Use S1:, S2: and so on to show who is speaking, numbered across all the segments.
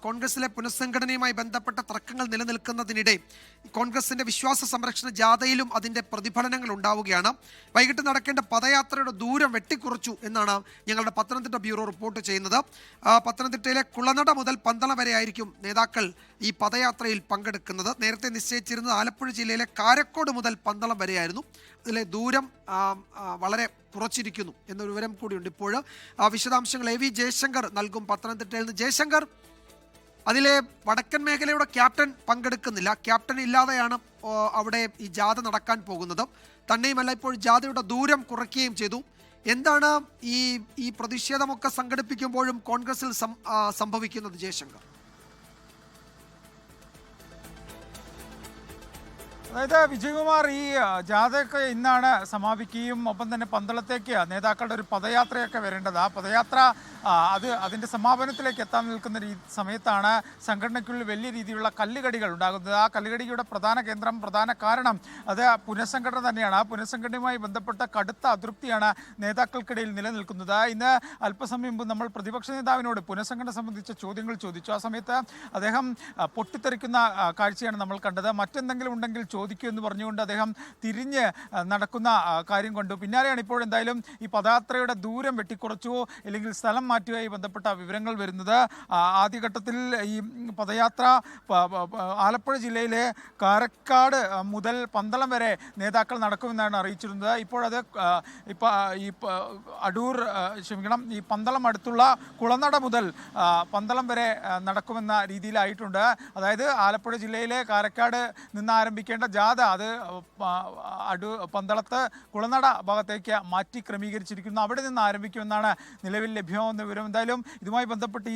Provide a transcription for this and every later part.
S1: കോൺഗ്രസിലെ പുനഃസംഘടനയുമായി ബന്ധപ്പെട്ട തർക്കങ്ങൾ നിലനിൽക്കുന്നതിനിടെ കോൺഗ്രസിന്റെ വിശ്വാസ സംരക്ഷണ ജാഥയിലും അതിന്റെ പ്രതിഫലനങ്ങൾ ഉണ്ടാവുകയാണ്. വൈകിട്ട് നടക്കേണ്ട പദയാത്രയുടെ ദൂരം വെട്ടിക്കുറച്ചു എന്നാണ് ഞങ്ങളുടെ പത്തനംതിട്ട ബ്യൂറോ റിപ്പോർട്ട് ചെയ്യുന്നത്. പത്തനംതിട്ടയിലെ കുളനട മുതൽ പന്തളം വരെ ആയിരിക്കും നേതാക്കൾ ഈ പദയാത്രയിൽ പങ്കെടുക്കുന്നത്. നേരത്തെ നിശ്ചയിച്ചിരുന്നത് ആലപ്പുഴ ജില്ലയിലെ കാരക്കോട് മുതൽ പന്തളം വരെയായിരുന്നു. അതിലെ ദൂരം വളരെ കുറച്ചിരിക്കുന്നു എന്നൊരു വിവരം കൂടിയുണ്ട്. ഇപ്പോൾ വിശദാംശങ്ങൾ AV ജയശങ്കർ നൽകും പത്തനംതിട്ടയിൽ നിന്ന്. ജയശങ്കർ, അതിലെ വടക്കൻ മേഖലയുടെ ക്യാപ്റ്റൻ പങ്കെടുക്കുന്നില്ല. ക്യാപ്റ്റൻ ഇല്ലാതെയാണ് അവിടെ ഈ ജാഥ നടക്കാൻ പോകുന്നത്. തന്നെയുമല്ല, ഇപ്പോൾ ജാഥയുടെ ദൂരം കുറയ്ക്കുകയും ചെയ്തു. എന്താണ് ഈ പ്രതിഷേധമൊക്കെ സംഘടിപ്പിക്കുമ്പോഴും കോൺഗ്രസിൽ സംഭവിക്കുന്നത് ജയശങ്കർ?
S2: അതായത് വിജയകുമാർ, ഈ ജാഥയൊക്കെ ഇന്നാണ് സമാപിക്കുകയും ഒപ്പം തന്നെ പന്തളത്തേക്ക് നേതാക്കളുടെ ഒരു പദയാത്രയൊക്കെ വരേണ്ടത്. ആ പദയാത്ര അതിൻ്റെ സമാപനത്തിലേക്ക് എത്താൻ നിൽക്കുന്ന സമയത്താണ് സംഘടനയ്ക്കുള്ളിൽ വലിയ രീതിയിലുള്ള കല്ലുകടികൾ ഉണ്ടാകുന്നത്. ആ കല്ലുകടിയുടെ പ്രധാന കാരണം അത് പുനഃസംഘടന തന്നെയാണ്. ആ പുനഃസംഘടനയുമായി ബന്ധപ്പെട്ട കടുത്ത അതൃപ്തിയാണ് നേതാക്കൾക്കിടയിൽ നിലനിൽക്കുന്നത്. ഇന്ന് അല്പസമയം മുമ്പ് നമ്മൾ പ്രതിപക്ഷ നേതാവിനോട് പുനഃസംഘടന സംബന്ധിച്ച ചോദ്യങ്ങൾ ചോദിച്ചു. ആ സമയത്ത് അദ്ദേഹം പൊട്ടിത്തെറിക്കുന്ന കാഴ്ചയാണ് നമ്മൾ കണ്ടത്. മറ്റെന്തെങ്കിലും ഉണ്ടെങ്കിൽ ചോദിക്കുമെന്ന് പറഞ്ഞുകൊണ്ട് അദ്ദേഹം തിരിഞ്ഞ് നടക്കുന്ന കാര്യം കണ്ടു. പിന്നാലെയാണ് ഇപ്പോൾ എന്തായാലും ഈ പദയാത്രയുടെ ദൂരം വെട്ടിക്കുറച്ചു അല്ലെങ്കിൽ സ്ഥലം മാറ്റുകയായി ബന്ധപ്പെട്ട വിവരങ്ങൾ വരുന്നത്. ആദ്യഘട്ടത്തിൽ ഈ പദയാത്ര ആലപ്പുഴ ജില്ലയിലെ കാരക്കാട് മുതൽ പന്തളം വരെ നേതാക്കൾ നടക്കുമെന്നാണ് അറിയിച്ചിരുന്നത്. ഇപ്പോഴത് ഈ പന്തളം അടുത്തുള്ള കുളനട മുതൽ പന്തളം വരെ നടക്കുമെന്ന രീതിയിലായിട്ടുണ്ട്. അതായത് ആലപ്പുഴ ജില്ലയിലെ കാരക്കാട് നിന്ന് ആരംഭിക്കേണ്ട ജാഥ അത് പന്തളത്ത് കുളനട ഭാഗത്തേക്ക് മാറ്റി ക്രമീകരിച്ചിരിക്കുന്നു. അവിടെ നിന്ന് ആരംഭിക്കുമെന്നാണ് നിലവിൽ ലഭ്യമാകുന്ന വിവരം. എന്തായാലും ഇതുമായി ബന്ധപ്പെട്ട്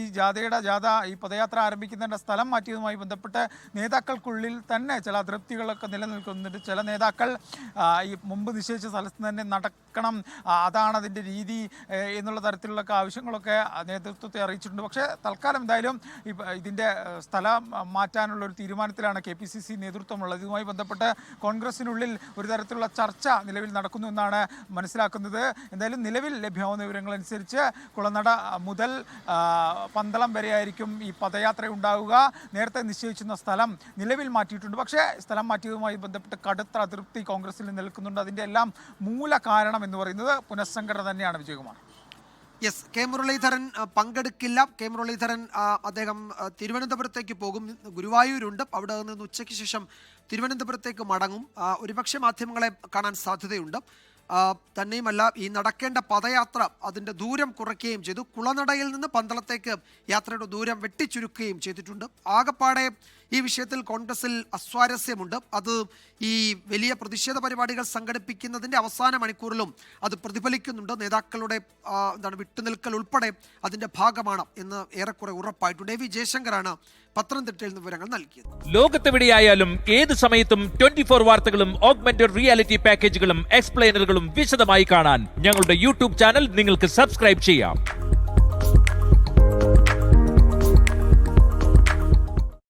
S2: ഈ പദയാത്ര ആരംഭിക്കുന്നതിൻ്റെ സ്ഥലം മാറ്റിയതുമായി ബന്ധപ്പെട്ട് നേതാക്കൾക്കുള്ളിൽ തന്നെ ചില അതൃപ്തികളൊക്കെ നിലനിൽക്കുന്നുണ്ട്. ചില നേതാക്കൾ ഈ മുമ്പ് നിശ്ചയിച്ച സ്ഥലത്ത് തന്നെ നടക്കണം, അതാണ് അതിൻ്റെ രീതി എന്നുള്ള തരത്തിലുള്ള ആവശ്യങ്ങളൊക്കെ നേതൃത്വത്തെ അറിയിച്ചിട്ടുണ്ട്. പക്ഷേ തൽക്കാലം എന്തായാലും ഇതിൻ്റെ സ്ഥലം മാറ്റാനുള്ള ഒരു തീരുമാനത്തിലാണ് KPCC നേതൃത്വമുള്ളത്. ഇതുമായി ബന്ധപ്പെട്ട് കോൺഗ്രസിനുള്ളിൽ ഒരു തരത്തിലുള്ള ചർച്ച നിലവിൽ നടക്കുന്നു എന്നാണ് മനസ്സിലാക്കുന്നത്. എന്തായാലും നിലവിൽ ലഭ്യമാകുന്ന വിവരങ്ങളനുസരിച്ച് കുളനട മുതൽ പന്തളം വരെയായിരിക്കും ഈ പദയാത്ര ഉണ്ടാവുക. നേരത്തെ നിശ്ചയിച്ചിരുന്ന സ്ഥലം നിലവിൽ മാറ്റിയിട്ടുണ്ട്. പക്ഷേ സ്ഥലം മാറ്റിയതുമായി ബന്ധപ്പെട്ട് കടുത്ത അതൃപ്തി കോൺഗ്രസിൽ നിലനിൽക്കുന്നുണ്ട്. അതിൻ്റെ എല്ലാം മൂല കാരണം എന്ന് പറയുന്നത് പുനഃസംഘടന തന്നെയാണ്. വിജയകുമാർ,
S1: യെസ്, കെ മുരളീധരൻ പങ്കെടുക്കില്ല. കെ മുരളീധരൻ അദ്ദേഹം തിരുവനന്തപുരത്തേക്ക് പോകും. ഗുരുവായൂരുണ്ട്. അവിടെ നിന്ന് ഉച്ചയ്ക്ക് ശേഷം തിരുവനന്തപുരത്തേക്ക് മടങ്ങും. ഒരുപക്ഷെ മാധ്യമങ്ങളെ കാണാൻ സാധ്യതയുണ്ട്. തന്നെയുമല്ല, ഈ നടക്കേണ്ട പദയാത്ര അതിൻ്റെ ദൂരം കുറയ്ക്കുകയും ചെയ്തു. കുളനടയിൽ നിന്ന് പന്തളത്തേക്ക് യാത്രയുടെ ദൂരം വെട്ടിച്ചുരുക്കുകയും ചെയ്തിട്ടുണ്ട്. ആകപ്പാടെ ഈ വിഷയത്തിൽ കോൺഗ്രസിൽ അസ്വാരസ്യമുണ്ട്. അത് ഈ വലിയ പ്രതിഷേധ പരിപാടികൾ സംഘടിപ്പിക്കുന്നതിൻ്റെ അവസാന മണിക്കൂറിലും അത് പ്രതിഫലിക്കുന്നുണ്ട്. നേതാക്കളുടെ വിട്ടുനിൽക്കൽ ഉൾപ്പെടെ അതിൻ്റെ ഭാഗമാണ് എന്ന് ഏറെക്കുറെ ഉറപ്പായിട്ടുണ്ട്. AV ജയശങ്കറാണ് പത്തനംതിട്ടയിൽ നിന്ന് വിവരങ്ങൾ നൽകിയത്.
S3: ലോകത്തെവിടെയായാലും ഏത് സമയത്തും 24 വാർത്തകളും ഓഗ്മെന്റഡ് റിയാലിറ്റി പാക്കേജുകളും എക്സ്പ്ലെയിനറുകളും വിശദമായി കാണാൻ ഞങ്ങളുടെ YouTube ചാനൽ നിങ്ങൾക്ക് സബ്സ്ക്രൈബ് ചെയ്യാം.